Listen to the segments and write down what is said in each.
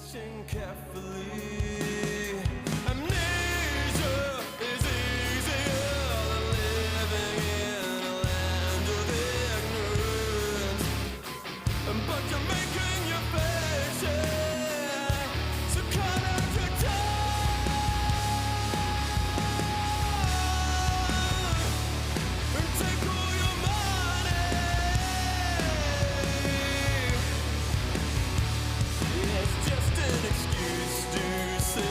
Listen carefully. Amnesia is easier than living in a land of ignorance. But you're making your faces, so cut out your tongue and take all your money. It's just an excuse to say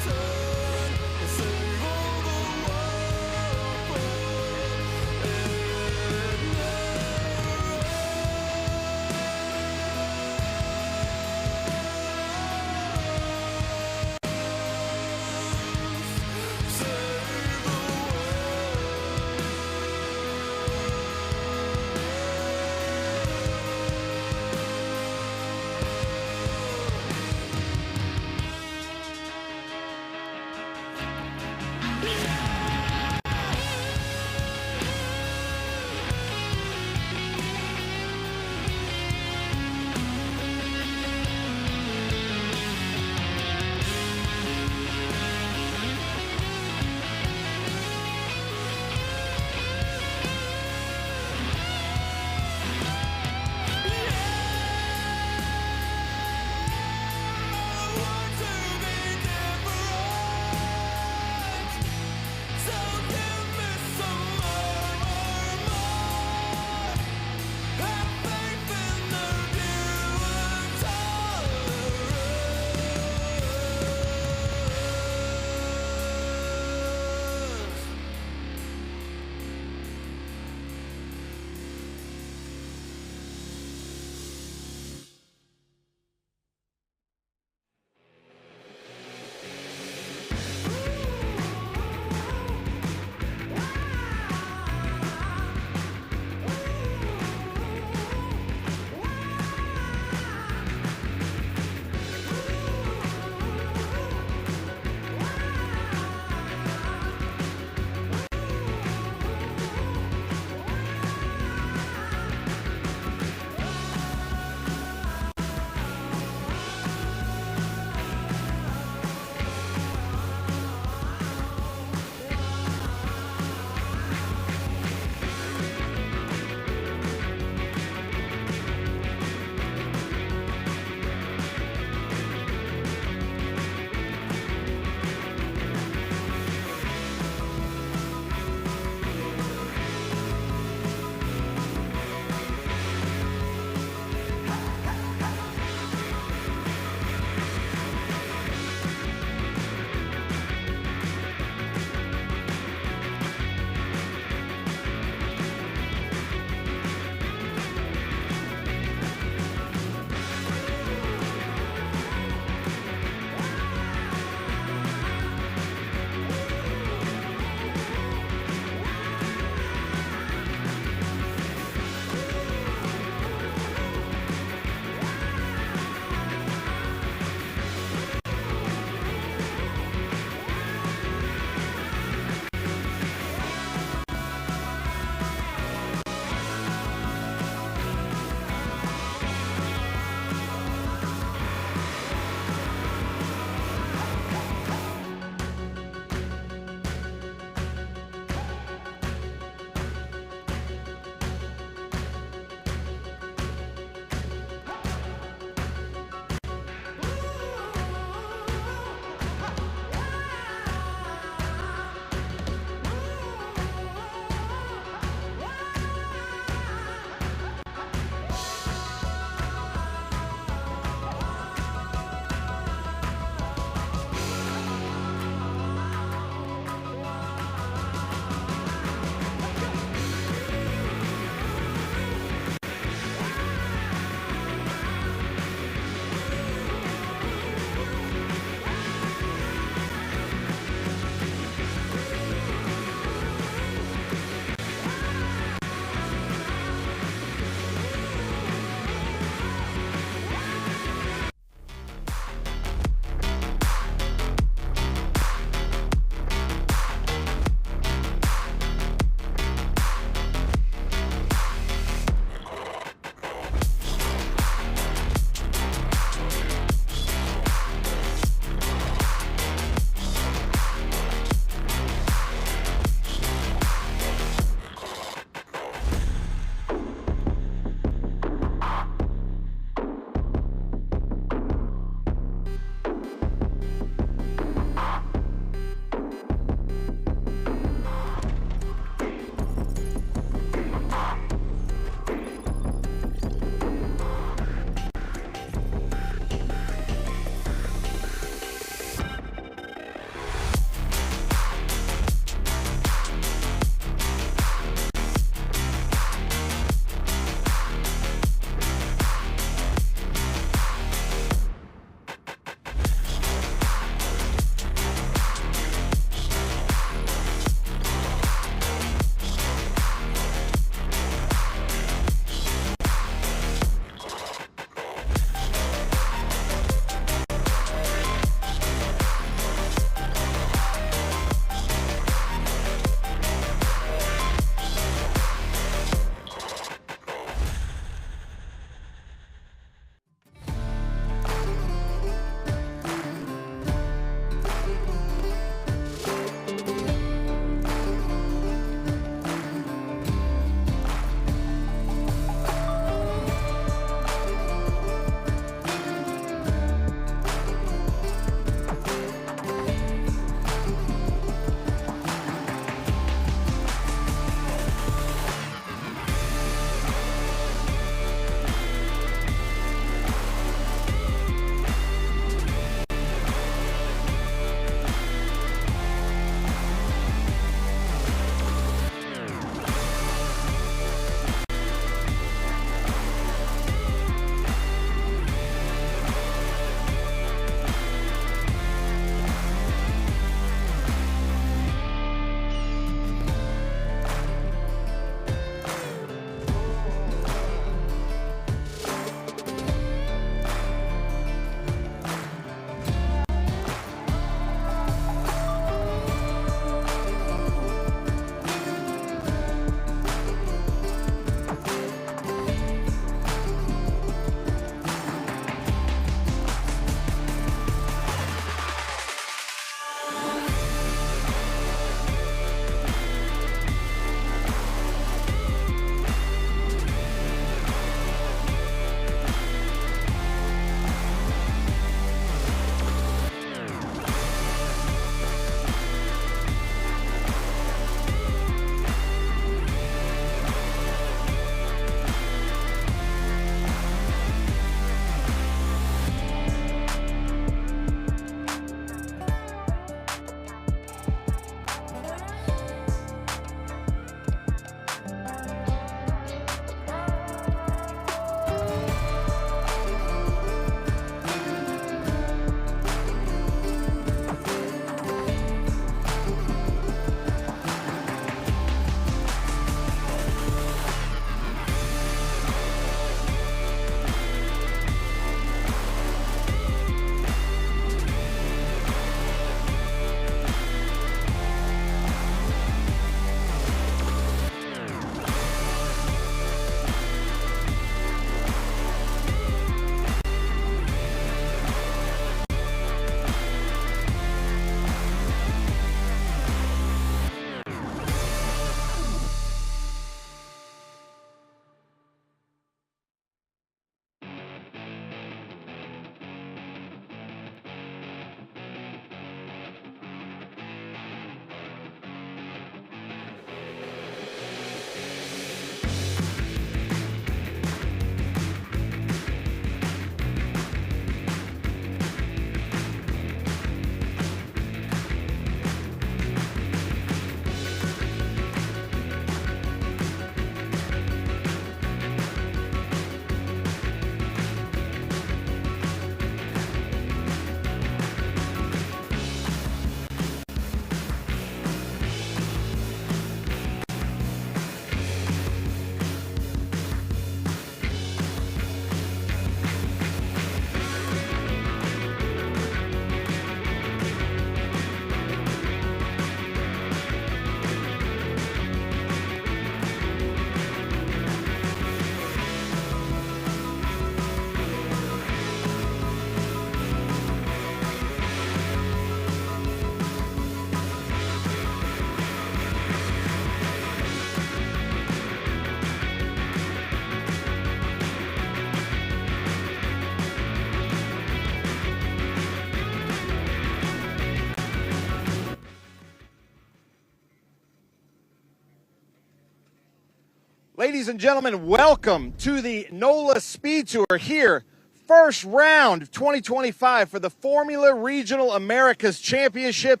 Ladies and gentlemen, welcome to the NOLA SpeedTour here. First round of 2025 for the Formula Regional Americas Championship.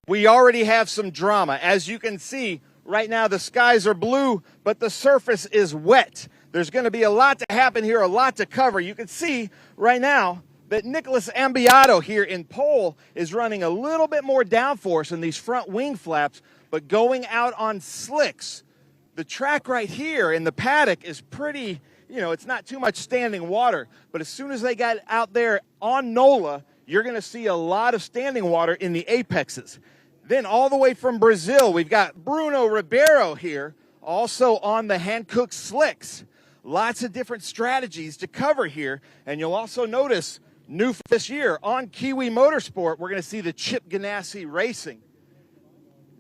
We already have some drama. As you can see, right now the skies are blue, but the surface is wet. There's going to be a lot to happen here, a lot to cover. You can see right now that Nicholas Ambiato here in pole is running a little bit more downforce in these front wing flaps, but going out on slicks. The track right here in the paddock is pretty, it's not too much standing water, but as soon as they got out there on NOLA, you're going to see a lot of standing water in the apexes. Then all the way from Brazil, we've got Bruno Ribeiro here, also on the Hankook slicks. Lots of different strategies to cover here, and you'll also notice new for this year on Kiwi Motorsport, we're going to see the Chip Ganassi Racing.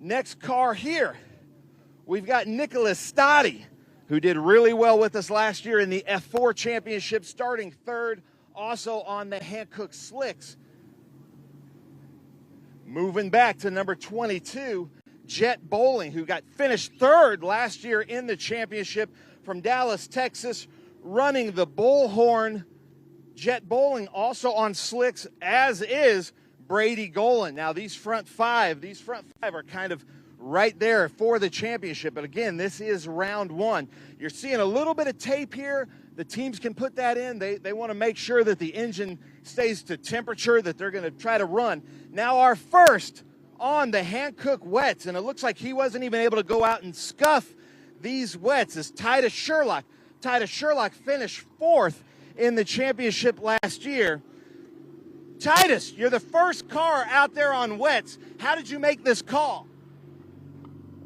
Next car here, we've got Nicholas Stadi, who did really well with us last year in the F4 Championship, starting third, also on the Hankook slicks. Moving back to number 22, Jet Bowling, who got finished third last year in the championship from Dallas, Texas, running the Bullhorn. Jet Bowling also on slicks, as is Brady Golan. Now these front five are kind of right there for the championship. But again, this is round one. You're seeing a little bit of tape here. The teams can put that in. They want to make sure that the engine stays to temperature that they're going to try to run. Now our first on the Hankook wets, and it looks like he wasn't even able to go out and scuff these wets, is Titus Sherlock. Titus Sherlock finished fourth in the championship last year. Titus, you're the first car out there on wets. How did you make this call?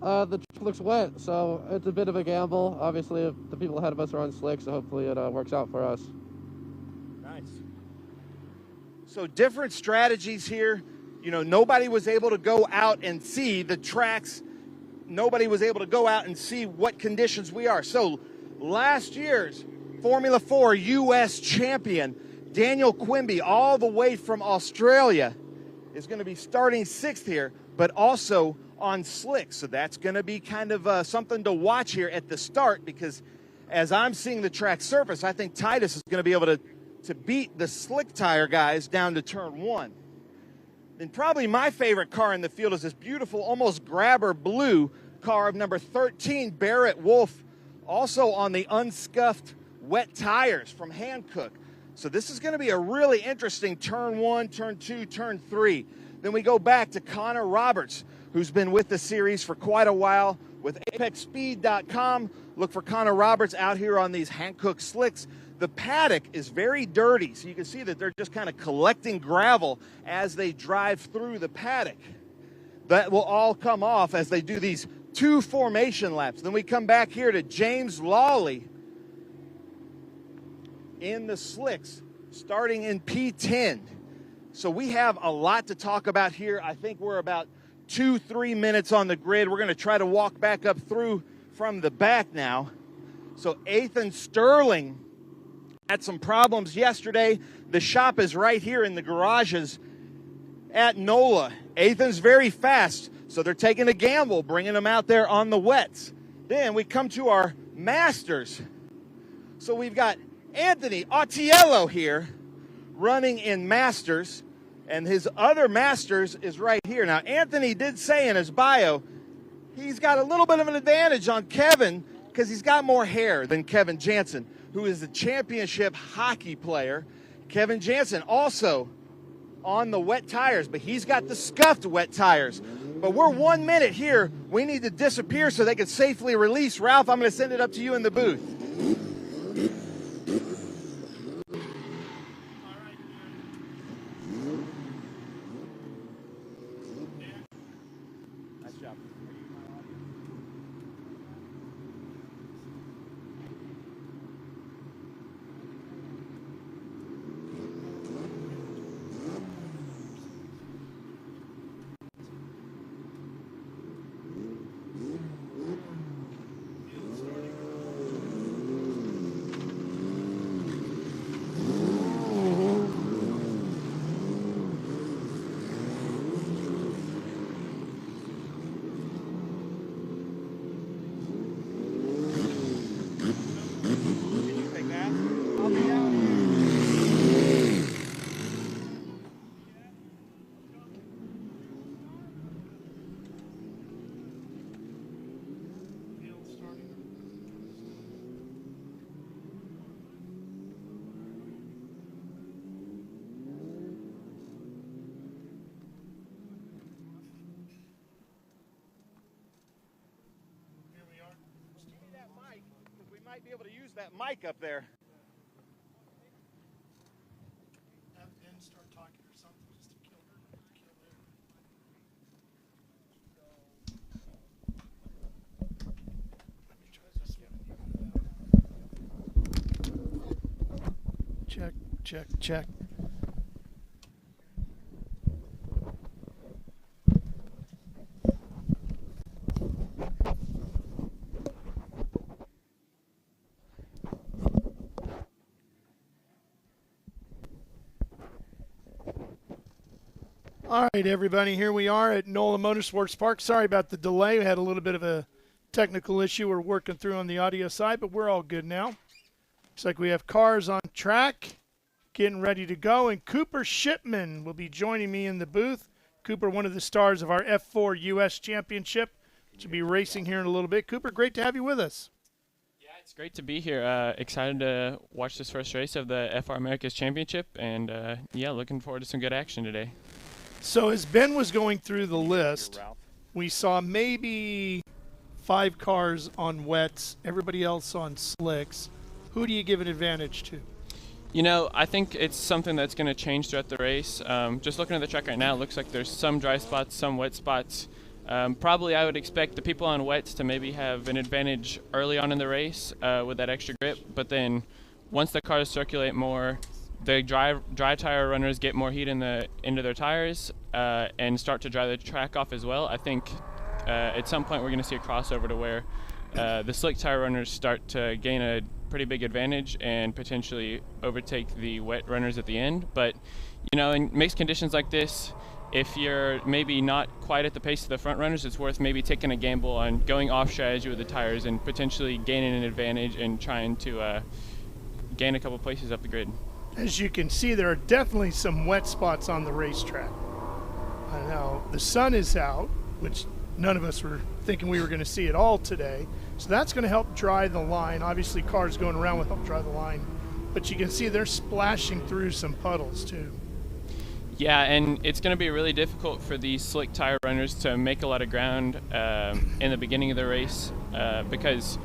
The track looks wet, so it's a bit of a gamble. Obviously, the people ahead of us are on slick, so hopefully it works out for us. Nice. So different strategies here. Nobody was able to go out and see the tracks. Nobody was able to go out and see what conditions we are. So last year's Formula 4 U.S. champion, Daniel Quimby, all the way from Australia, is going to be starting sixth here, but also on slicks. So that's going to be kind of something to watch here at the start, because as I'm seeing the track surface, I think Titus is going to be able to beat the slick tire guys down to turn one. Then probably my favorite car in the field is this beautiful, almost grabber blue car of number 13, Barrett Wolf, also on the unscuffed wet tires from Hankook. So this is going to be a really interesting turn one, turn two, turn three. Then we go back to Connor Roberts, who's been with the series for quite a while with ApexSpeed.com. Look for Connor Roberts out here on these Hankook slicks. The paddock is very dirty, so you can see that they're just kind of collecting gravel as they drive through the paddock. That will all come off as they do these two formation laps. Then we come back here to James Lawley in the slicks, starting in P10. So we have a lot to talk about here. I think we're about 2-3 minutes on the grid. We're going to try to walk back up through from the back now. So Ethan Sterling had some problems yesterday. The shop is right here in the garages at NOLA. Ethan's very fast, so they're taking a gamble, bringing him out there on the wets. Then we come to our Masters. So we've got Anthony Autiello here running in Masters, and his other Masters is right here. Now, Anthony did say in his bio he's got a little bit of an advantage on Kevin because he's got more hair than Kevin Jansen, who is the championship hockey player. Kevin Jansen also on the wet tires, but he's got the scuffed wet tires. But we're 1 minute here. We need to disappear so they can safely release. Ralph, I'm going to send it up to you in the booth. might be able to use that mic up there. Have Ben start talking or something just to kill her. Let me try this one. Check, check, check. All right, everybody, here we are at NOLA Motorsports Park. Sorry about the delay. We had a little bit of a technical issue we're working through on the audio side, but we're all good now. Looks like we have cars on track, getting ready to go, and Cooper Shipman will be joining me in the booth. Cooper, one of the stars of our F4 U.S. Championship, which will be racing here in a little bit. Cooper, great to have you with us. Yeah, it's great to be here. Excited to watch this first race of the FR Americas Championship, and yeah, looking forward to some good action today. So as Ben was going through the list, we saw maybe 5 cars on wets, everybody else on slicks. Who do you give an advantage to? You know, I think it's something that's going to change throughout the race. Just looking at the track right now, it looks like there's some dry spots, some wet spots. Probably I would expect the people on wets to maybe have an advantage early on in the race with that extra grip, but then once the cars circulate more, the dry tire runners get more heat into their tires and start to dry the track off as well. I think at some point we're going to see a crossover to where the slick tire runners start to gain a pretty big advantage and potentially overtake the wet runners at the end. But you know, in mixed conditions like this, if you're maybe not quite at the pace of the front runners, it's worth maybe taking a gamble on going off strategy with the tires and potentially gaining an advantage and trying to gain a couple places up the grid. As you can see, there are definitely some wet spots on the racetrack. Now, the sun is out, which none of us were thinking we were going to see at all today. So that's going to help dry the line. Obviously, cars going around will help dry the line. But you can see they're splashing through some puddles, too. Yeah, and it's going to be really difficult for these slick tire runners to make a lot of ground in the beginning of the race because,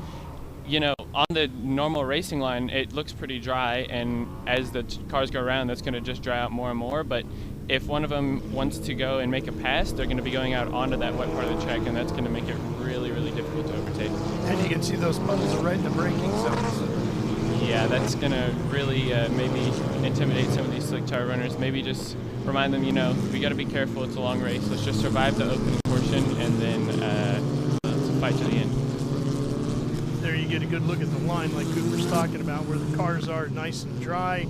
you know, on the normal racing line, it looks pretty dry, and as the cars go around, that's going to just dry out more and more. But if one of them wants to go and make a pass, they're going to be going out onto that wet part of the track, and that's going to make it really, really difficult to overtake. And you can see those puddles are right in the braking zones. Yeah, that's going to really maybe intimidate some of these slick tire runners. Maybe just remind them, you know, we got to be careful. It's a long race. Let's just survive the opening portion and then let's fight to the end. There you get a good look at the line like Cooper's talking about, where the cars are nice and dry.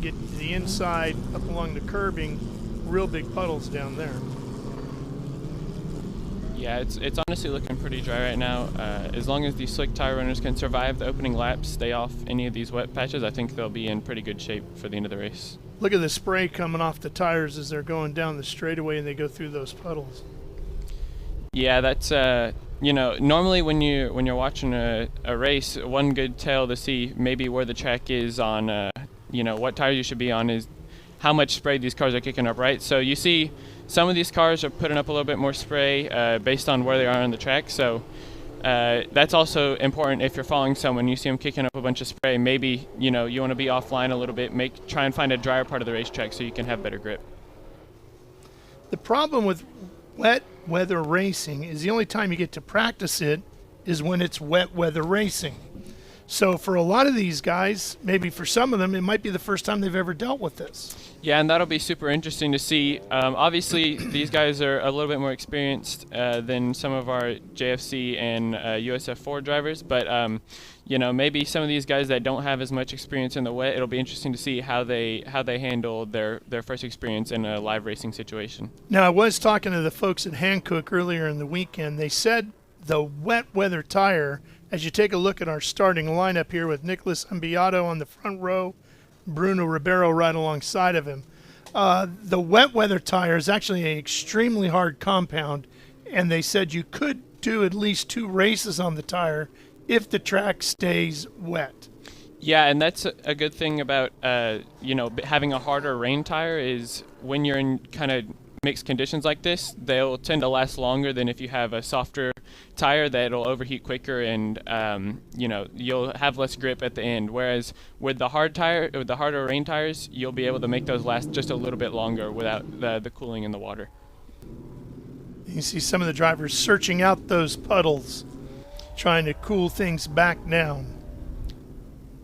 Get to the inside, up along the curbing, real big puddles down there. Yeah, it's honestly looking pretty dry right now. As long as these slick tire runners can survive the opening laps, stay off any of these wet patches, I think they'll be in pretty good shape for the end of the race. Look at the spray coming off the tires as they're going down the straightaway and they go through those puddles. Yeah, that's you know, normally when you're watching a race, one good tell to see maybe where the track is on you know, what tires you should be on is how much spray these cars are kicking up, right? So you see some of these cars are putting up a little bit more spray based on where they are on the track. So that's also important if you're following someone, you see them kicking up a bunch of spray, maybe, you know, you want to be offline a little bit, try and find a drier part of the racetrack so you can have better grip. The problem with wet weather racing is the only time you get to practice it is when it's wet weather racing. So for a lot of these guys, maybe for some of them, it might be the first time they've ever dealt with this. Yeah, and that'll be super interesting to see. Obviously, these guys are a little bit more experienced than some of our JFC and USF4 drivers, but you know, maybe some of these guys that don't have as much experience in the wet, it'll be interesting to see how they handle their first experience in a live racing situation. Now, I was talking to the folks at Hankook earlier in the weekend. They said the wet weather tire, as you take a look at our starting lineup here with Nicholas Ambiato on the front row, Bruno Ribeiro right alongside of him, the wet weather tire is actually an extremely hard compound, and they said you could do at least 2 races on the tire if the track stays wet. Yeah, and that's a good thing about you know, having a harder rain tire is when you're in kind of mixed conditions like this, they'll tend to last longer than if you have a softer tire that'll overheat quicker, and you'll have less grip at the end. Whereas with the harder rain tires, you'll be able to make those last just a little bit longer without the cooling in the water. You see some of the drivers searching out those puddles, trying to cool things back down.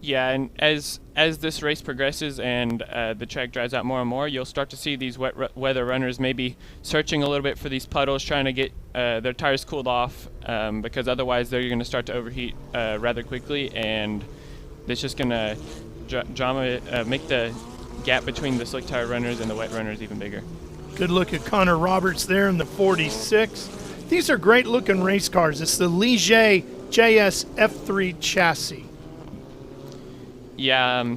Yeah, and as this race progresses and the track dries out more and more, you'll start to see these wet weather runners maybe searching a little bit for these puddles, trying to get their tires cooled off, because otherwise they're going to start to overheat rather quickly, and it's just going to make the gap between the slick tire runners and the wet runners even bigger. Good look at Connor Roberts there in the 46. These are great looking race cars. It's the Ligier JFC chassis. Yeah,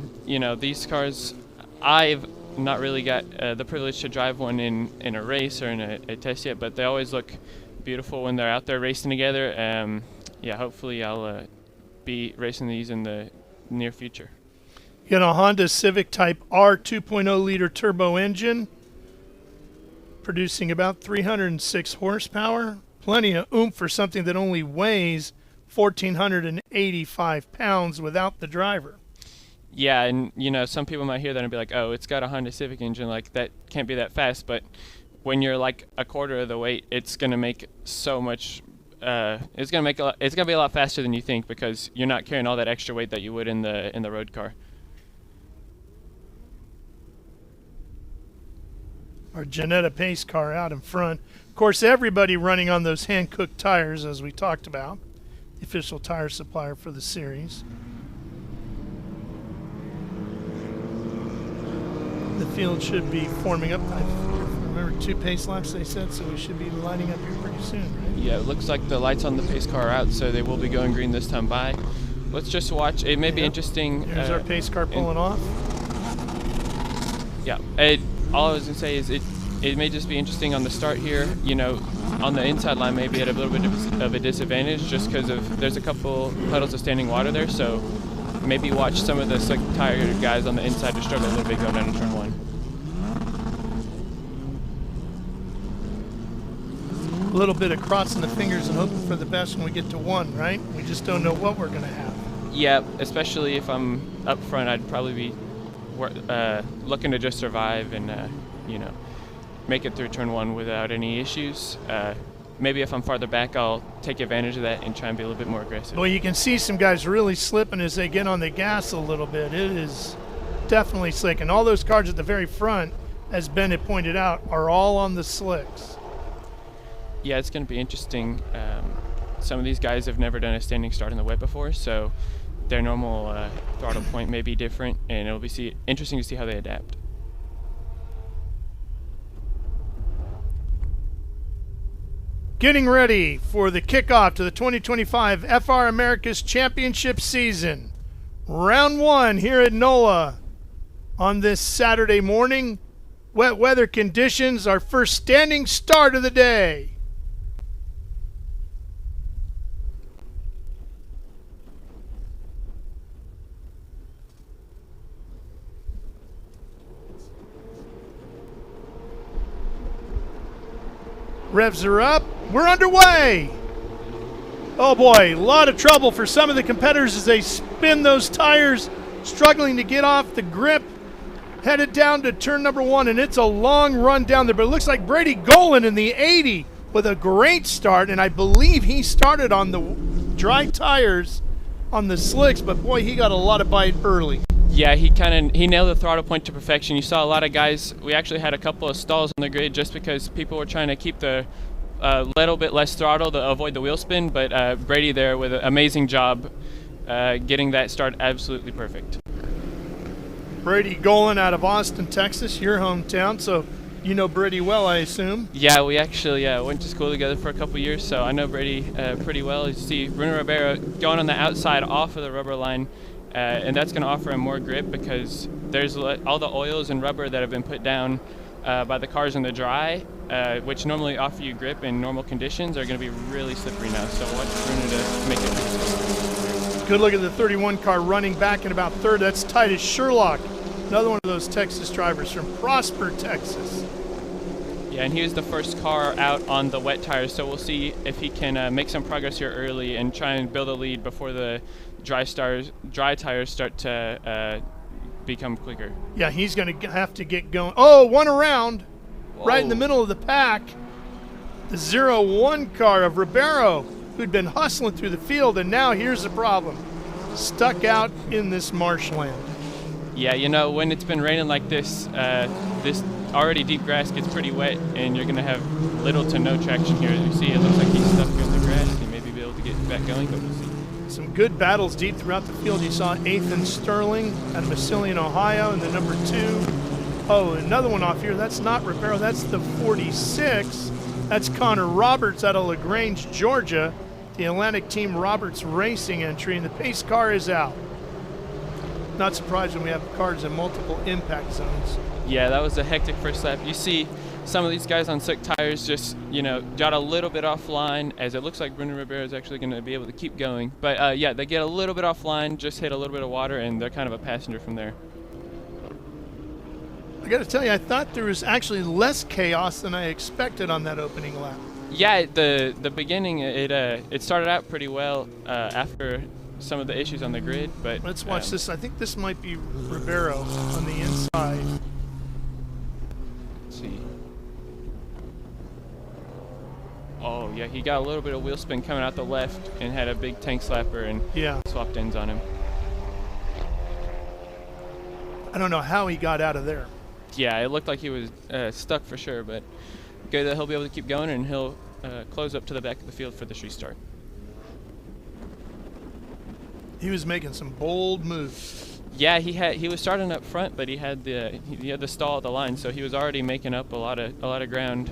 these cars, I've not really got the privilege to drive one in a race or in a test yet, but they always look beautiful when they're out there racing together. Hopefully I'll be racing these in the near future. You got a Honda Civic Type R 2.0 liter turbo engine, producing about 306 horsepower. Plenty of oomph for something that only weighs 1,485 pounds without the driver. Yeah, and some people might hear that and be like, oh, it's got a Honda Civic engine, like that can't be that fast. But when you're like a quarter of the weight, it's going to make so much it's going to be a lot faster than you think, because you're not carrying all that extra weight that you would in the road car. Our Janetta pace car out in front. Of course, everybody running on those hand-cooked tires, as we talked about, the official tire supplier for the series. The field should be forming up. I remember 2 pace laps, they said, so we should be lining up here pretty soon, right? Yeah, it looks like the lights on the pace car are out, so they will be going green this time by. Let's just watch. It may be interesting. Here's our pace car pulling off. Yeah, all I was going to say is it may just be interesting on the start here. On the inside line, maybe at a little bit of a disadvantage, just because there's a couple puddles of standing water there, so maybe watch some of the slick tire guys on the inside to struggle a little bit going down to turn 1. A little bit of crossing the fingers and hoping for the best when we get to 1, right? We just don't know what we're going to have. Yeah, especially if I'm up front, I'd probably be looking to just survive and, make it through turn 1 without any issues. Maybe if I'm farther back, I'll take advantage of that and try and be a little bit more aggressive. Well, you can see some guys really slipping as they get on the gas a little bit. It is definitely slick. And all those cars at the very front, as Ben had pointed out, are all on the slicks. Yeah, it's going to be interesting. Some of these guys have never done a standing start in the wet before, so their normal throttle point may be different, and it'll be interesting to see how they adapt. Getting ready for the kickoff to the 2025 FR America's Championship season. Round 1 here at NOLA on this Saturday morning. Wet weather conditions, our first standing start of the day. Revs are up. We're underway. Oh boy, a lot of trouble for some of the competitors as they spin those tires, struggling to get off the grip. Headed down to turn number 1, and it's a long run down there, but it looks like Brady Golan in the 80 with a great start, and I believe he started on the dry tires on the slicks, but boy, he got a lot of bite early. Yeah, he nailed the throttle point to perfection. You saw a lot of guys. We actually had a couple of stalls on the grid just because people were trying to keep the little bit less throttle to avoid the wheel spin, but Brady there with an amazing job getting that start absolutely perfect. Brady Golan out of Austin, Texas, your hometown, so you know Brady well, I assume. Yeah, we actually went to school together for a couple years, so I know Brady pretty well. You see Bruno Ribeiro going on the outside off of the rubber line, and that's going to offer him more grip because there's all the oils and rubber that have been put down by the cars in the dry, which normally offer you grip in normal conditions, are going to be really slippery now. So watch Bruno to make it slippery. Good look at the 31 car running back in about third. That's Titus Sherlock, another one of those Texas drivers from Prosper, Texas. Yeah, and he was the first car out on the wet tires, so we'll see if he can make some progress here early and try and build a lead before the dry tires start to become quicker. Yeah, he's going to have to get going. Oh, one around. Whoa. Right in the middle of the pack. The 0-1 car of Ribeiro, who'd been hustling through the field, and now here's the problem. Stuck out in this marshland. Yeah, you know, when it's been raining like this, this already deep grass gets pretty wet, and you're going to have little to no traction here. As you see, it looks like he's stuck in the grass. He may be able to get back going, but we'll see. Some good battles deep throughout the field. You saw Ethan Sterling out of Massillon, Ohio, and the number 2. Oh, another one off here. That's not Ribeiro. That's the 46. That's Connor Roberts out of LaGrange, Georgia. The Atlantic Team Roberts Racing entry, and the pace car is out. Not surprised when we have cars in multiple impact zones. Yeah, that was a hectic first lap. You see some of these guys on slick tires just, you know, got a little bit offline, as it looks like Bruno Ribeiro is actually going to be able to keep going. But yeah, they get a little bit offline, just hit a little bit of water, and they're kind of a passenger from there. I got to tell you, I thought there was actually less chaos than I expected on that opening lap. Yeah, the beginning, it started out pretty well after some of the issues on the grid, but let's watch this. I think this might be Ribeiro on the inside. Let's see. Oh yeah, he got a little bit of wheel spin coming out the left and had a big tank slapper and swapped ends on him. I don't know how he got out of there. Yeah, it looked like he was stuck for sure, but good that he'll be able to keep going, and he'll close up to the back of the field for this restart. He was making some bold moves. Yeah, he was starting up front, but he had the stall at the line, so he was already making up a lot of ground,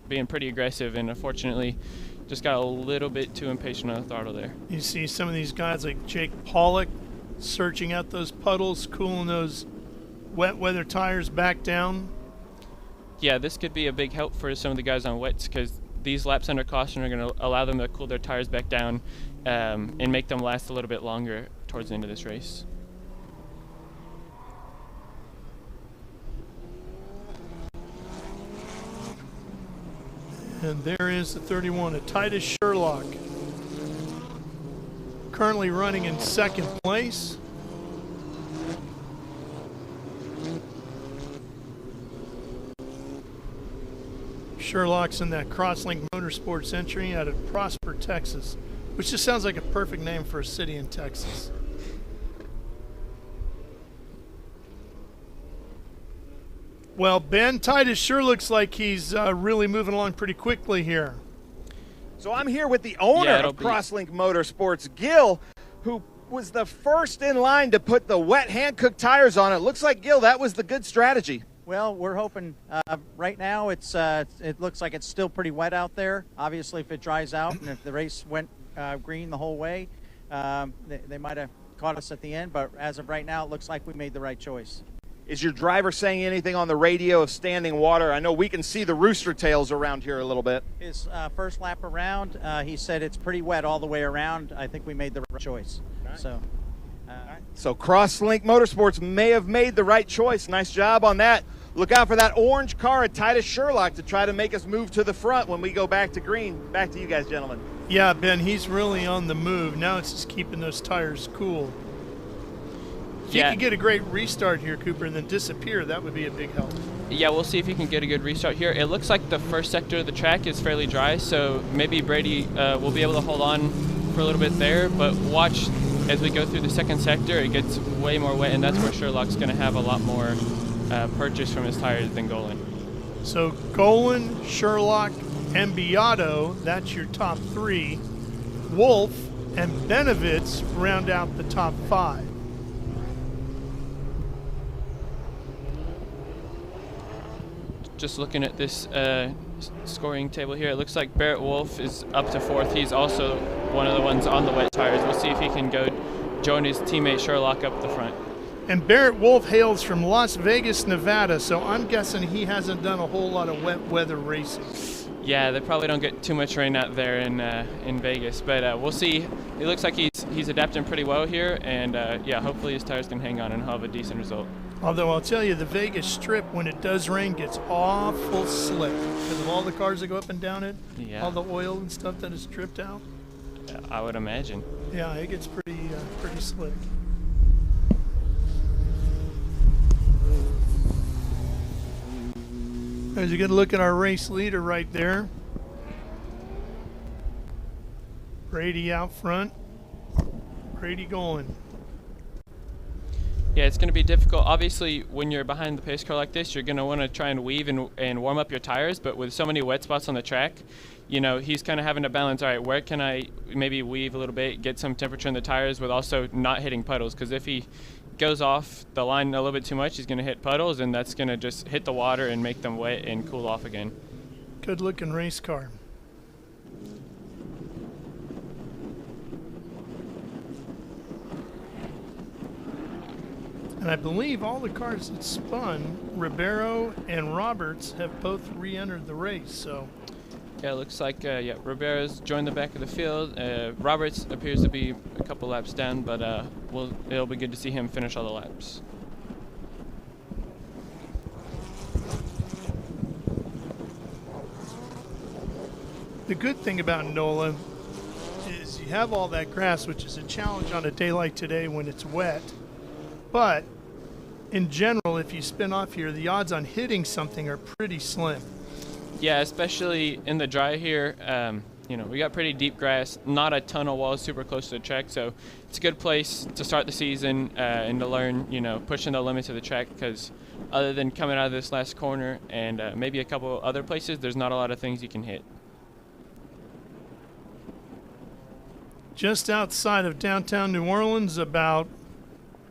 being pretty aggressive, and unfortunately just got a little bit too impatient on the throttle there. You see some of these guys like Jake Pollock searching out those puddles, cooling those wet weather tires back down. Yeah, this could be a big help for some of the guys on wets, because these laps under caution are going to allow them to cool their tires back down and make them last a little bit longer towards the end of this race. And there is the 31, a Titus Sherlock, currently running in second place. Sherlock's in that Crosslink Motorsports entry out of Prosper, Texas, which just sounds like a perfect name for a city in Texas. Well, Ben, Titus sure looks like he's really moving along pretty quickly here. So I'm here with the owner of Crosslink Motorsports, Gil, who was the first in line to put the wet hand-cooked tires on it. Looks like, Gil, that was the good strategy. Well, we're hoping right now it looks like it's still pretty wet out there. Obviously, if it dries out and if the race went green the whole way, they might have caught us at the end. But as of right now, it looks like we made the right choice. Is your driver saying anything on the radio of standing water? I know we can see the rooster tails around here a little bit. His first lap around, he said it's pretty wet all the way around. I think we made the right choice. Nice. So Crosslink Motorsports may have made the right choice. Nice job on that. Look out for that orange car at Titus Sherlock to try to make us move to the front when we go back to green. Back to you guys, gentlemen. Yeah, Ben, he's really on the move. Now it's just keeping those tires cool. If you could get a great restart here, Cooper, and then disappear, that would be a big help. Yeah, we'll see if he can get a good restart here. It looks like the first sector of the track is fairly dry, so maybe Brady will be able to hold on for a little bit there, but watch as we go through the second sector, it gets way more wet, and that's where Sherlock's going to have a lot more purchase from his tires than Golan. So Golan, Sherlock, and Beato, that's your top 3. Wolf and Benovitz round out the top 5. Just looking at this scoring table here, it looks like Barrett Wolf is up to 4th. He's also one of the ones on the wet tires. We'll see if he can go join his teammate Sherlock up the front. And Barrett Wolf hails from Las Vegas, Nevada, so I'm guessing he hasn't done a whole lot of wet weather racing. Yeah, they probably don't get too much rain out there in Vegas, but we'll see. It looks like he's adapting pretty well here, and yeah, hopefully his tires can hang on and he'll have a decent result. Although I'll tell you, the Vegas Strip, when it does rain, gets awful slick because of all the cars that go up and down it, Yeah. all the oil and stuff that is dripped out. I would imagine. Yeah, it gets pretty slick. As you get a look at our race leader right there, Brady out front. Brady going. Yeah, it's going to be difficult. Obviously, when you're behind the pace car like this, you're going to want to try and weave and warm up your tires. But with so many wet spots on the track, you know, he's kind of having to balance, all right, where can I maybe weave a little bit, get some temperature in the tires with also not hitting puddles? Because if he goes off the line a little bit too much, he's going to hit puddles, and that's going to just hit the water and make them wet and cool off again. Good looking race car. And I believe all the cars that spun, Ribeiro and Roberts, have both re-entered the race. So, yeah, it looks like Ribeiro's joined the back of the field. Roberts appears to be a couple laps down, but it'll be good to see him finish all the laps. the good thing about NOLA is you have all that grass, which is a challenge on a day like today when it's wet. But in general, if you spin off here, the odds on hitting something are pretty slim. Yeah, especially in the dry here. You know, we got pretty deep grass, not a ton of walls super close to the track, so it's a good place to start the season and to learn, you know, pushing the limits of the track, because other than coming out of this last corner and maybe a couple other places, there's not a lot of things you can hit. Just outside of downtown New Orleans, about,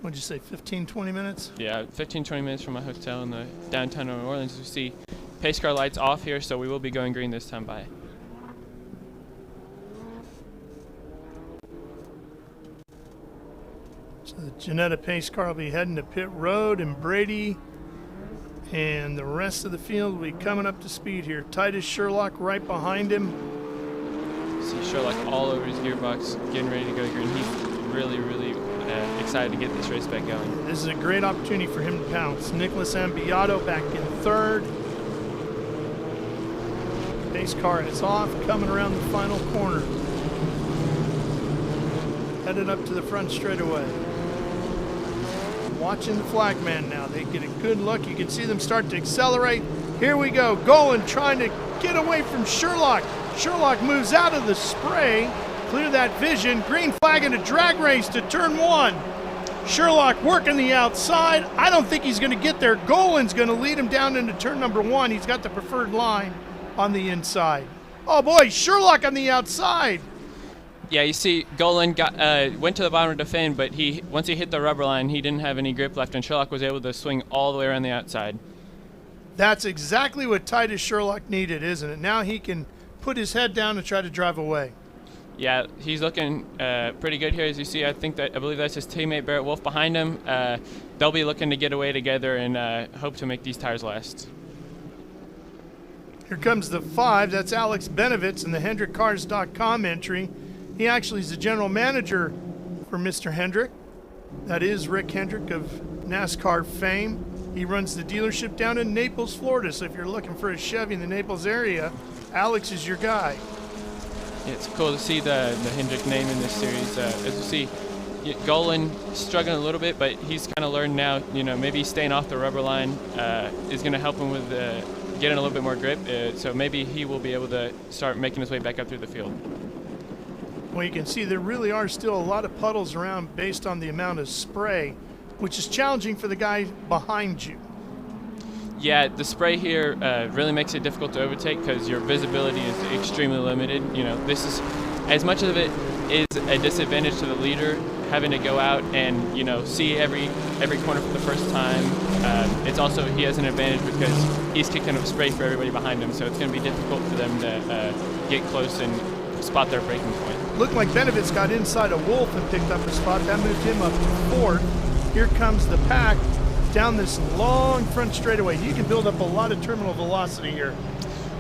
what'd you say, 15, 20 minutes? Yeah, 15, 20 minutes from my hotel in the downtown New Orleans. You see pace car lights off here, so we will be going green this time by. So the Janetta pace car will be heading to pit road, and Brady and the rest of the field will be coming up to speed here. Titus Sherlock right behind him. See Sherlock all over his gearbox, getting ready to go green. He's really, really excited to get this race back going. This is a great opportunity for him to pounce. Nicholas Ambiato back in third. Pace car is off, coming around the final corner. Headed up to the front straightaway. Watching the flag man now. They get a good look. You can see them start to accelerate. Here we go. Golan trying to get away from Sherlock. Sherlock moves out of the spray. Clear that vision. Green flag in a drag race to turn one. Sherlock working the outside. I don't think he's going to get there. Golan's going to lead him down into turn number one. He's got the preferred line on the inside. Oh boy, Sherlock on the outside. Yeah, you see Golan went to the bottom to defend, but once he hit the rubber line, he didn't have any grip left, and Sherlock was able to swing all the way around the outside. That's exactly what Titus Sherlock needed, isn't it? Now he can put his head down and try to drive away. Yeah, he's looking pretty good here, as you see. I believe that's his teammate Barrett Wolf behind him. They'll be looking to get away together and hope to make these tires last. Here comes the 5. That's Alex Benovitz in the HendrickCars.com entry. He actually is the general manager for Mr. Hendrick. That is Rick Hendrick of NASCAR fame. He runs the dealership down in Naples, Florida. So if you're looking for a Chevy in the Naples area, Alex is your guy. Yeah, it's cool to see the Hendrick name in this series. As you see, Golan struggling a little bit, but he's kind of learned now, you know, maybe staying off the rubber line is going to help him with getting a little bit more grip. So maybe he will be able to start making his way back up through the field. Well, you can see there really are still a lot of puddles around based on the amount of spray, which is challenging for the guy behind you. Yeah, the spray here really makes it difficult to overtake because your visibility is extremely limited. You know, this is, as much of it is a disadvantage to the leader, having to go out and, you know, see every corner for the first time. It's also, he has an advantage because he's kicking up spray for everybody behind him, so it's going to be difficult for them to get close and spot their braking point. Looked like Benovitz got inside a Wolf and picked up a spot. That moved him up to fourth. Here comes the pack down this long front straightaway. You can build up a lot of terminal velocity here.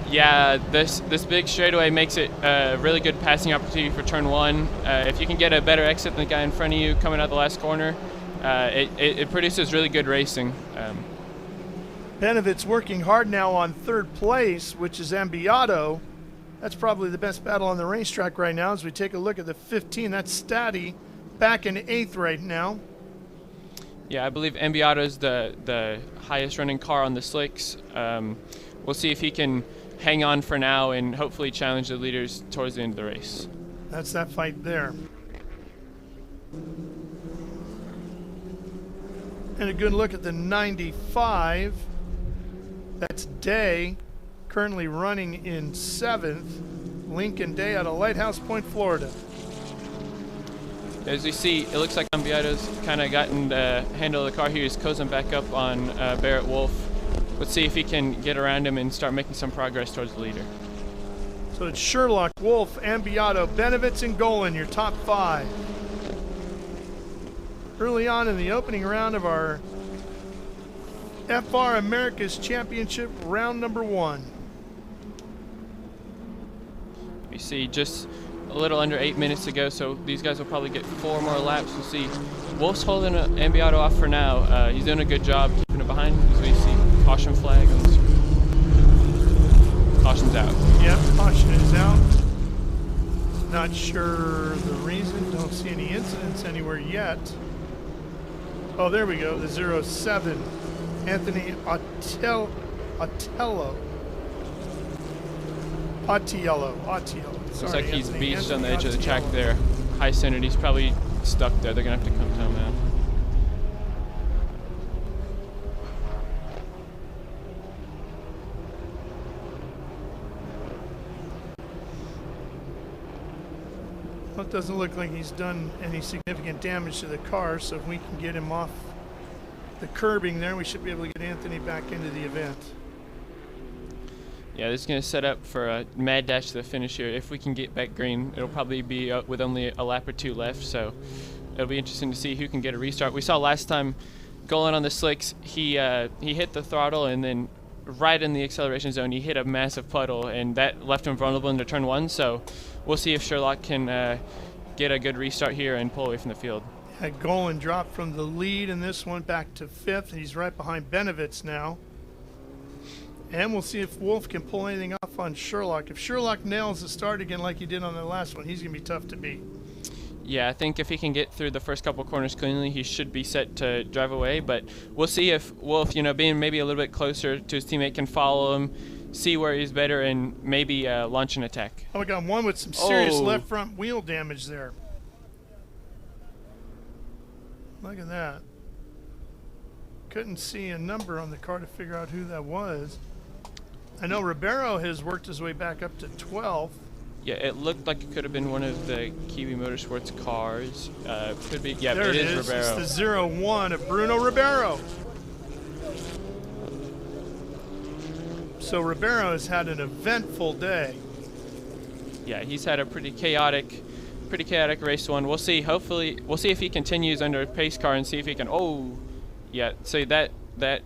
Yeah, this big straightaway makes it a really good passing opportunity for turn one. If you can get a better exit than the guy in front of you coming out the last corner, it produces really good racing. Benevit's working hard now on third place, which is Ambiato. That's probably the best battle on the racetrack right now. As we take a look at the 15, that's Stati back in 8th right now. Yeah, I believe Ambiato is the highest running car on the slicks. We'll see if he can hang on for now and hopefully challenge the leaders towards the end of the race. That's that fight there. And a good look at the 95. That's Day, currently running in 7th. Lincoln Day out of Lighthouse Point, Florida. As we see, it looks like Ambiato's kind of gotten the handle of the car here. He's closing back up on Barrett Wolf. Let's see if he can get around him and start making some progress towards the leader. So it's Sherlock, Wolf, Ambiato, Benevitz, and Golan, your top 5. Early on in the opening round of our FR America's Championship, round number 1. We see just a little under 8 minutes to go, so these guys will probably get 4 more laps. We'll see. Wolf's holding Ambiato off for now. He's doing a good job keeping it behind him. As we see, caution flag on the screen. Caution's out. Yep, caution is out. Not sure the reason. Don't see any incidents anywhere yet. Oh, there we go. The 07. Anthony Ottiello. Looks like he's beached on the edge of the track there. High centered. He's probably stuck there. They're going to have to come to him now. Well, it doesn't look like he's done any significant damage to the car, so if we can get him off the curbing there, we should be able to get Anthony back into the event. Yeah, this is going to set up for a mad dash to the finish here. If we can get back green, it'll probably be with only a lap or 2 left, so it'll be interesting to see who can get a restart. We saw last time Golan on the slicks, he hit the throttle, and then right in the acceleration zone, he hit a massive puddle, and that left him vulnerable into turn 1, so we'll see if Sherlock can get a good restart here and pull away from the field. Had Golan dropped from the lead in this one back to 5th. He's right behind Benevitz now. And we'll see if Wolf can pull anything off on Sherlock. If Sherlock nails the start again like he did on the last one, he's going to be tough to beat. Yeah, I think if he can get through the first couple corners cleanly, he should be set to drive away. But we'll see if Wolf, being maybe a little bit closer to his teammate, can follow him, see where he's better, and maybe launch an attack. Oh, we got one with some serious left front wheel damage there. Look at that. Couldn't see a number on the car to figure out who that was. I know Ribeiro has worked his way back up to 12th. Yeah, it looked like it could have been one of the Kiwi Motorsports cars. Could be. Yeah, there it is Ribeiro. It's the 01 of Bruno Ribeiro. So Ribeiro has had an eventful day. Yeah, he's had a pretty chaotic race one. We'll see. Hopefully, we'll see if he continues under a pace car and see if he can. Oh, yeah. So that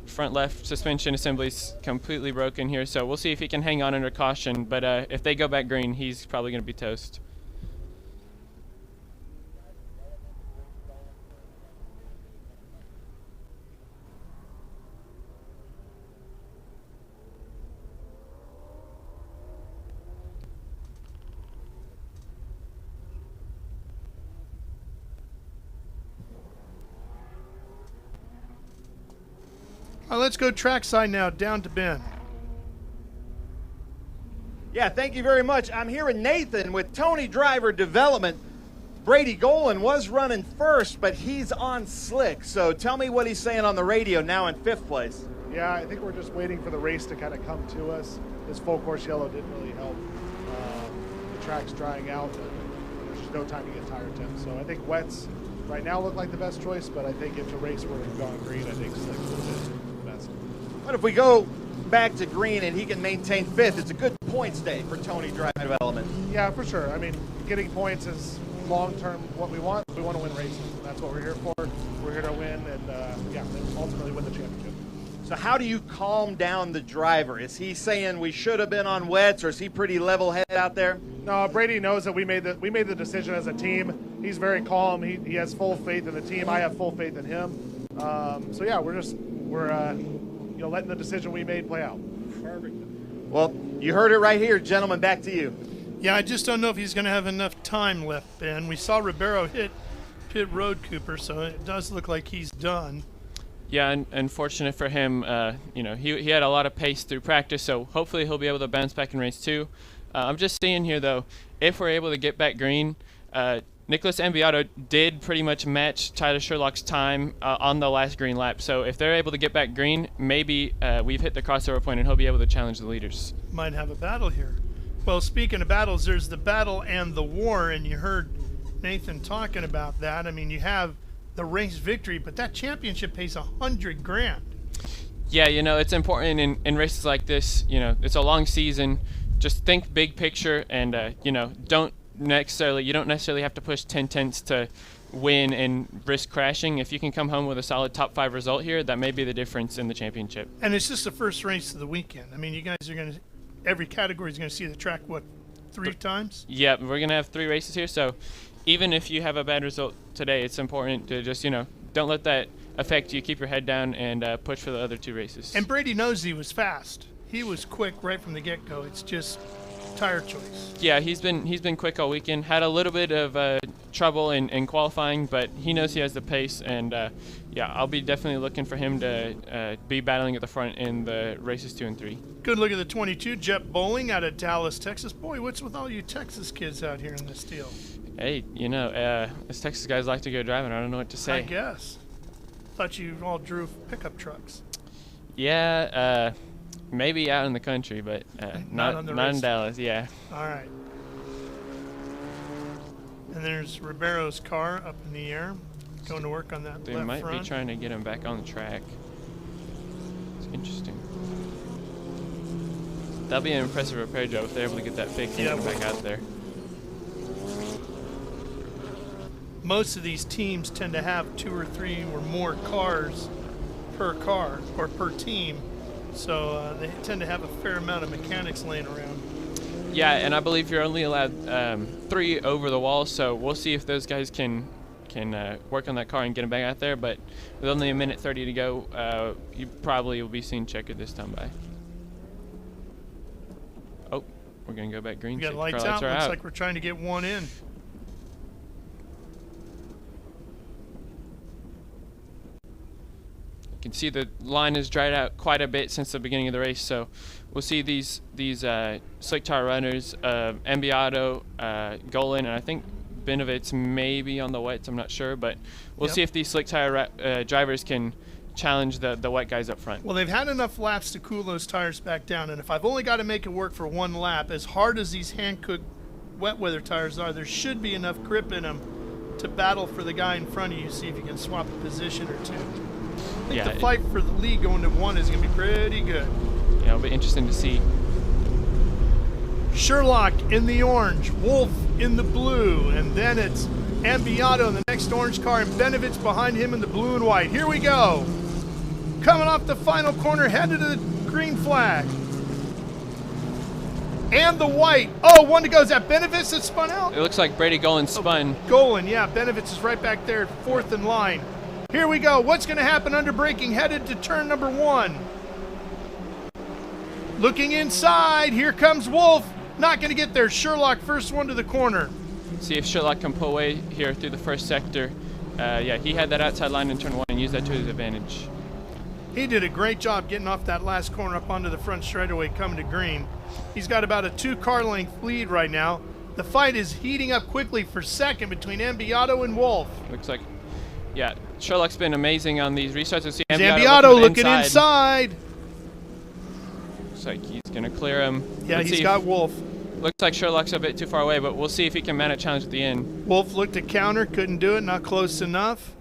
front left suspension assembly is completely broken here. So we'll see if he can hang on under caution. But if they go back green, he's probably going to be toast. All right, let's go trackside now, down to Ben. Yeah, thank you very much. I'm here with Nathan with Tony Driver Development. Brady Golan was running first, but he's on slick. So tell me what he's saying on the radio now in 5th place. Yeah, I think we're just waiting for the race to kind of come to us. This full course yellow didn't really help. The track's drying out, but there's just no time to get tire temps. So I think wets right now look like the best choice, but I think if the race were to go on green, I think slicks would have been the best. But if we go back to green and he can maintain 5th, it's a good points day for Tony Driver Development. Yeah, for sure. I mean, getting points is long-term what we want. We want to win races. That's what we're here for. We're here to win and, ultimately win the championship. So how do you calm down the driver? Is he saying we should have been on wets, or is he pretty level-headed out there? No, Brady knows that we made the decision as a team. He's very calm. He has full faith in the team. I have full faith in him. So yeah, we're letting the decision we made play out. Perfect. Well, you heard it right here, gentlemen. Back to you. Yeah, I just don't know if he's going to have enough time left, Ben. We saw Ribeiro hit pit road, Cooper, so it does look like he's done. Yeah, and unfortunate for him, he had a lot of pace through practice, so hopefully he'll be able to bounce back in race 2. I'm just seeing here, though, if we're able to get back green, Nicholas Ambiato did pretty much match Tyler Sherlock's time on the last green lap. So if they're able to get back green, maybe we've hit the crossover point and he'll be able to challenge the leaders. Might have a battle here. Well, speaking of battles, there's the battle and the war, and you heard Nathan talking about that. I mean, you have the race victory, but that championship pays $100,000. Yeah, it's important in races like this. It's a long season. Just think big picture, and you don't necessarily have to push 10/10ths to win and risk crashing. If you can come home with a solid top 5 result here, that may be the difference in the championship. And it's just the first race of the weekend. I mean, you guys are every category is going to see the track, 3 times? Yeah, we're going to have 3 races here, so even if you have a bad result today, it's important to just, don't let that affect you. Keep your head down and push for the other 2 races. And Brady knows he was fast. He was quick right from the get-go. It's just tire choice. Yeah, he's been quick all weekend. Had a little bit of trouble in qualifying, but he knows he has the pace, and I'll be definitely looking for him to be battling at the front in the races 2 and 3. Good look at the 22, Jet Bowling out of Dallas, Texas. Boy, what's with all you Texas kids out here in this deal? Hey, us Texas guys like to go driving. I don't know what to say. I guess. Thought you all drove pickup trucks. Yeah, maybe out in the country, but not in Dallas. Yeah. All right. And there's Ribeiro's car up in the air, going to work on that They left might front. be trying to get him back on the track. It's interesting. That'll be an impressive repair job if they're able to get that fixed and get him back out there. Most of these teams tend to have 2 or 3 or more cars per car or per team, so they tend to have a fair amount of mechanics laying around. Yeah, and I believe you're only allowed 3 over the wall, so we'll see if those guys can work on that car and get him back out there. But with only 1:30 to go, you probably will be seeing checkered this time by. Oh, we're gonna go back green. We got Check. lights Car out. are Looks like we're trying to get one in. You can see the line has dried out quite a bit since the beginning of the race, so we'll see these slick tire runners, Ambiato, Golan, and I think Benovitz maybe on the wets. I'm not sure, but we'll see if these slick tire drivers can challenge the wet guys up front. Well, they've had enough laps to cool those tires back down, and if I've only got to make it work for 1 lap, as hard as these hand-cooked wet weather tires are, there should be enough grip in them to battle for the guy in front of you, see if you can swap a position or 2. I think the fight for the lead going to 1 is going to be pretty good. Yeah, it'll be interesting to see. Sherlock in the orange, Wolf in the blue, and then it's Ambiato in the next orange car, and Benovitz behind him in the blue and white. Here we go. Coming off the final corner, headed to the green flag. And the white. Oh, 1 to go. Is that Benovitz that spun out? It looks like Brady Golan spun. Golan, yeah. Benovitz is right back there, 4th in line. Here we go. What's going to happen under braking? Headed to turn number 1. Looking inside. Here comes Wolf. Not going to get there. Sherlock, first one to the corner. See if Sherlock can pull away here through the first sector. Yeah, he had that outside line in turn 1 and used that to his advantage. He did a great job getting off that last corner up onto the front straightaway coming to green. He's got about a 2-car length lead right now. The fight is heating up quickly for second between Ambiato and Wolf. Looks like, yeah, Sherlock's been amazing on these restarts. We'll see Ambiato looking inside. Looks like he's going to clear him. Yeah, he's got Wolf. Looks like Sherlock's a bit too far away, but we'll see if he can mount a challenge at the end. Wolf looked to counter, couldn't do it, not close enough.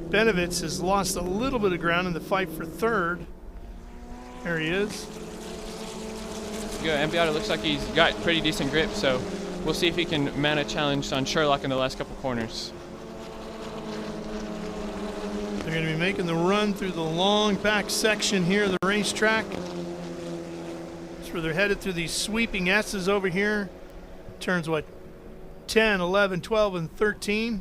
Benovitz has lost a little bit of ground in the fight for 3rd. There he is. Yeah, Ambiato looks like he's got pretty decent grip, so we'll see if he can mount a challenge on Sherlock in the last couple corners. They're going to be making the run through the long back section here of the racetrack. It's where they're headed through these sweeping S's over here. Turns, what, 10, 11, 12, and 13.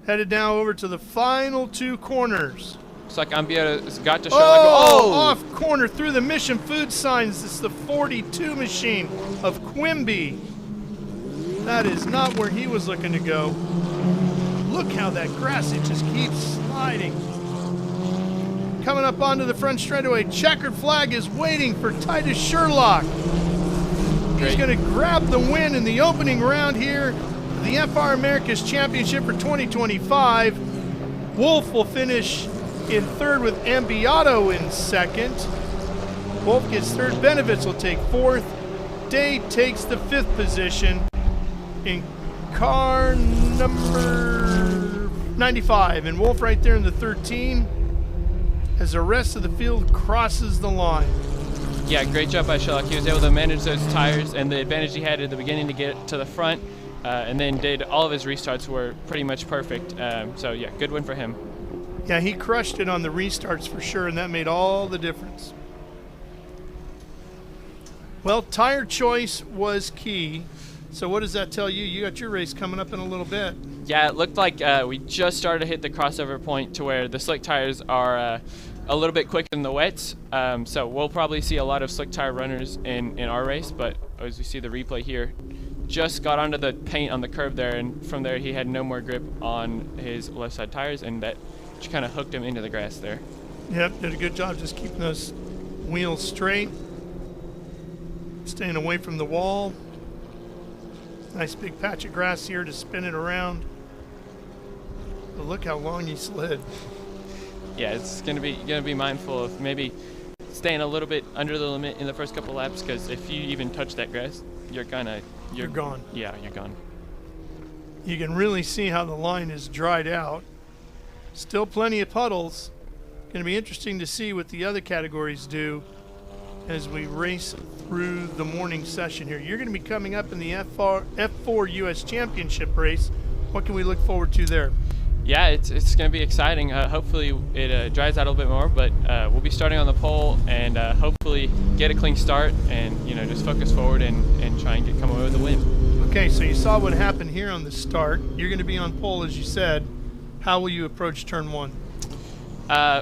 Headed now over to the final 2 corners. Looks like Ambiato's got to show. Off corner through the Mission Food signs. This is the 42 machine of Quimby. That is not where he was looking to go. Look how that grass, it just keeps sliding. Coming up onto the front straightaway, checkered flag is waiting for Titus Sherlock. He's going to grab the win in the opening round here, the FR Americas Championship for 2025. Wolf will finish in third with Ambiato in second. Wolf gets third. Benevitz will take fourth. Day takes the 5th position in car number 95. And Wolf right there in the 13 as the rest of the field crosses the line. Yeah, great job by Sherlock. He was able to manage those tires, and the advantage he had at the beginning to get to the front, and then did all of his restarts were pretty much perfect. So yeah, good win for him. Yeah, he crushed it on the restarts for sure, and that made all the difference. Well, tire choice was key. So what does that tell you? You got your race coming up in a little bit. Yeah, it looked like we just started to hit the crossover point to where the slick tires are a little bit quicker than the wets. So we'll probably see a lot of slick tire runners in our race, but as we see the replay here, just got onto the paint on the curb there, and from there he had no more grip on his left side tires, and that just kind of hooked him into the grass there. Yep, did a good job just keeping those wheels straight, staying away from the wall. Nice big patch of grass here to spin it around. But look how long he slid. Yeah, it's gonna be mindful of maybe staying a little bit under the limit in the first couple laps, because if you even touch that grass, you're gone. Yeah, you're gone. You can really see how the line is dried out. Still plenty of puddles. Going to be interesting to see what the other categories do as we race through the morning session here. You're going to be coming up in the F4 US Championship race. What can we look forward to there? Yeah, it's going to be exciting. Hopefully it dries out a little bit more, but we'll be starting on the pole and hopefully get a clean start and just focus forward and try and come away with a win. Okay, so you saw what happened here on the start. You're going to be on pole, as you said. How will you approach turn 1?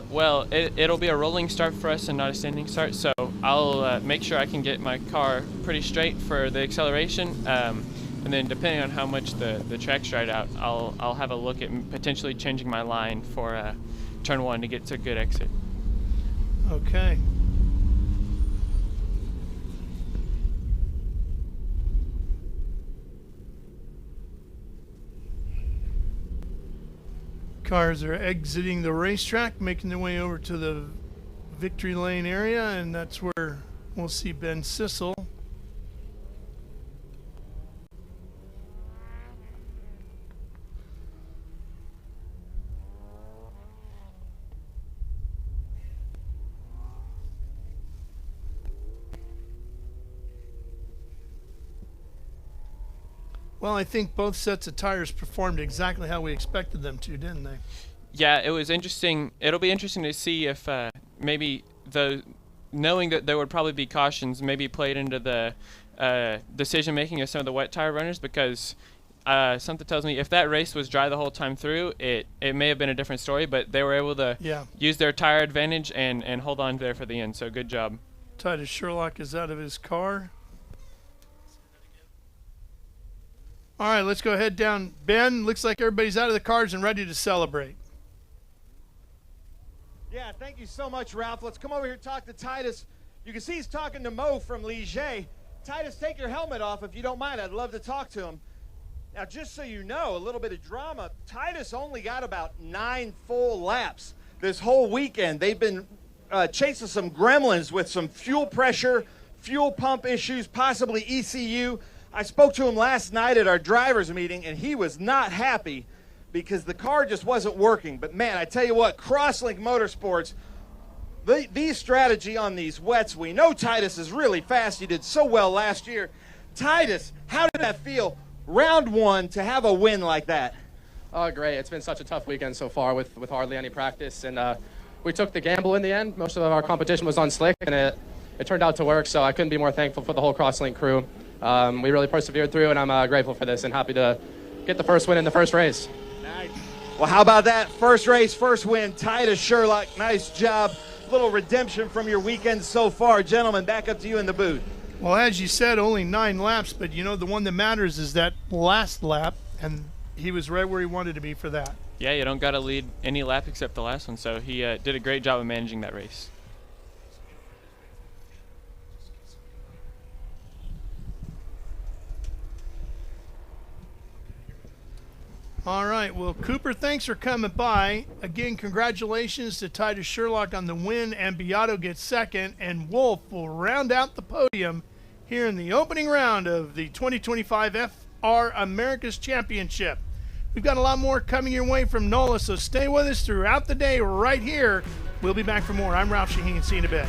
Well, it'll be a rolling start for us and not a standing start, so I'll make sure I can get my car pretty straight for the acceleration, and then depending on how much the track's dried out, I'll have a look at potentially changing my line for turn 1 to get to a good exit. Okay. Cars are exiting the racetrack, making their way over to the victory lane area, and that's where we'll see Ben Sissel. Well, I think both sets of tires performed exactly how we expected them to, didn't they? Yeah, it was interesting. It'll be interesting to see if maybe knowing that there would probably be cautions maybe played into the decision making of some of the wet tire runners, because something tells me if that race was dry the whole time through, it may have been a different story, but they were able to use their tire advantage and hold on there for the end, so good job. Titus Sherlock is out of his car. All right, let's go ahead down. Ben, looks like everybody's out of the cars and ready to celebrate. Yeah, thank you so much, Ralph. Let's come over here and talk to Titus. You can see he's talking to Mo from Ligier. Titus, take your helmet off if you don't mind. I'd love to talk to him. Now, just so you know, a little bit of drama. Titus only got about 9 full laps this whole weekend. They've been chasing some gremlins with some fuel pressure, fuel pump issues, possibly ECU. I spoke to him last night at our drivers meeting, and he was not happy because the car just wasn't working. But, man, I tell you what, Crosslink Motorsports, these strategy on these wets, we know Titus is really fast. He did so well last year. Titus, how did that feel, round 1, to have a win like that? Oh, great. It's been such a tough weekend so far with hardly any practice. And we took the gamble in the end. Most of our competition was on slick, and it turned out to work, so I couldn't be more thankful for the whole Crosslink crew. We really persevered through, and I'm grateful for this and happy to get the first win in the first race. Nice. Well, how about that? First race, first win. Titus Sherlock, nice job. Little redemption from your weekend so far. Gentlemen, back up to you in the booth. Well, as you said, only 9 laps, but you know the one that matters is that last lap, and he was right where he wanted to be for that. Yeah, you don't got to lead any lap except the last one, so he did a great job of managing that race. All right, well, Cooper, thanks for coming by. Again, congratulations to Titus Sherlock on the win, and Beato gets second, and Wolf will round out the podium here in the opening round of the 2025 FR America's Championship. We've got a lot more coming your way from NOLA, so stay with us throughout the day right here. We'll be back for more. I'm Ralph Shaheen. See you in a bit.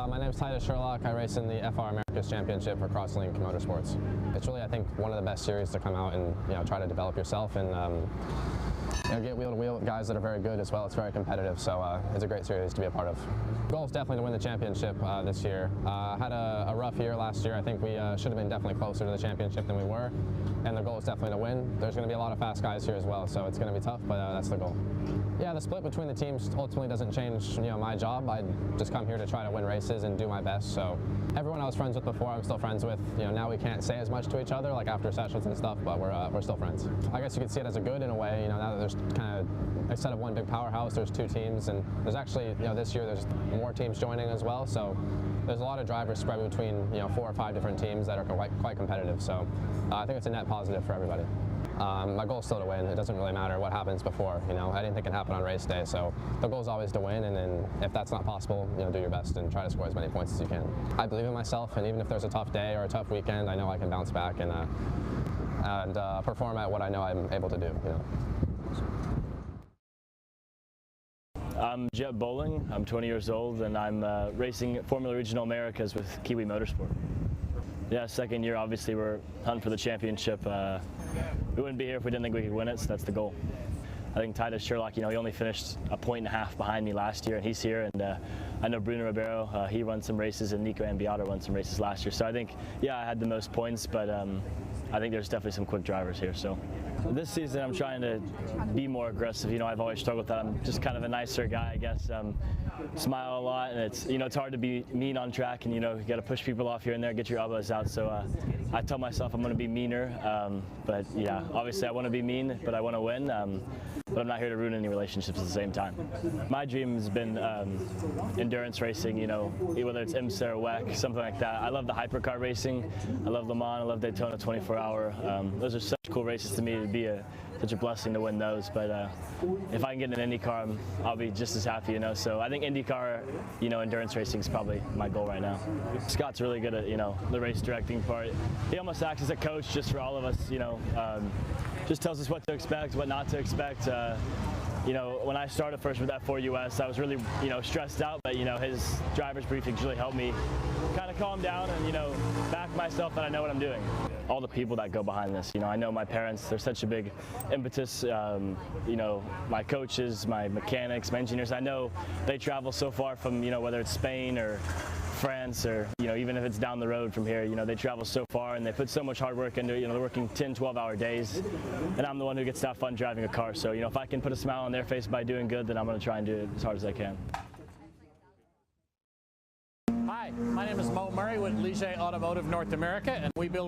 My name is Titus Sherlock. I race in the FR America's Championship for Crosslink Motorsports. It's really, I think, one of the best series to come out and try to develop yourself and get wheel-to-wheel with guys that are very good as well. It's very competitive, so it's a great series to be a part of. The goal is definitely to win the championship this year. Had a rough year last year. I think we should have been definitely closer to the championship than we were, and the goal is definitely to win. There's going to be a lot of fast guys here as well, so it's going to be tough, but that's the goal. Yeah, the split between the teams ultimately doesn't change my job. I just come here to try to win races and do my best. So everyone I was friends with before, I'm still friends with. Now we can't say as much to each other like after sessions and stuff, but we're still friends. I guess you could see it as a good in a way. Now that there's kind of, instead of one big powerhouse, there's 2 teams, and there's actually this year there's more teams joining as well. So there's a lot of drivers spread between 4 or 5 different teams that are quite competitive. So I think it's a net positive for everybody. My goal is still to win. It doesn't really matter what happens before. Anything can happen on race day. So the goal is always to win, and then if that's not possible, do your best and try to score as many points as you can. I believe in myself, and even if there's a tough day or a tough weekend, I know I can bounce back and perform at what I know I'm able to do. I'm Jeb Bowling. I'm 20 years old, and I'm racing Formula Regional Americas with Kiwi Motorsport. Yeah, second year, obviously we're hunting for the championship. We wouldn't be here if we didn't think we could win it, so that's the goal. I think Titus Sherlock, he only finished a 1.5 points behind me last year, and he's here. And I know Bruno Ribeiro, he won some races, and Nico Ambiato won some races last year. So I think, yeah, I had the most points, but I think there's definitely some quick drivers here. So This season I'm trying to be more aggressive. You know, I've always struggled with that. I'm just kind of a nicer guy, I guess. Smile a lot, and it's, you know, it's hard to be mean on track, and, you know, you got to push people off here and there, get your elbows out. So I tell myself I'm going to be meaner, but yeah, obviously I want to be mean, but I want to win. But I'm not here to ruin any relationships at the same time. My dream has been endurance racing, you know, whether it's IMSA or WEC, something like that. I love the hypercar racing. I love Le Mans. I love Daytona 24-hour. Those are such cool races to me. It'd be such a blessing to win those. But if I can get in an IndyCar, I'll be just as happy, you know. So I think IndyCar, you know, endurance racing is probably my goal right now. Scott's really good at, you know, the race directing part. He almost acts as a coach just for all of us, you know. Just tells us what to expect, what not to expect. You know, when I started first with F4 US, I was really, you know, stressed out, but, you know, his driver's briefings really helped me kind of calm down and, you know, back myself that I know what I'm doing. All the people that go behind this, you know, I know my parents, they're such a big impetus, you know, my coaches, my mechanics, my engineers, I know they travel so far from, you know, whether it's Spain or France or, you know, even if it's down the road from here, you know, they travel so far and they put so much hard work into it. You know, they're working 10, 12-hour days, and I'm the one who gets to have fun driving a car. So, you know, if I can put a smile on their face by doing good, then I'm going to try and do it as hard as I can. Hi, my name is Mo Murray with Ligier Automotive North America, and we build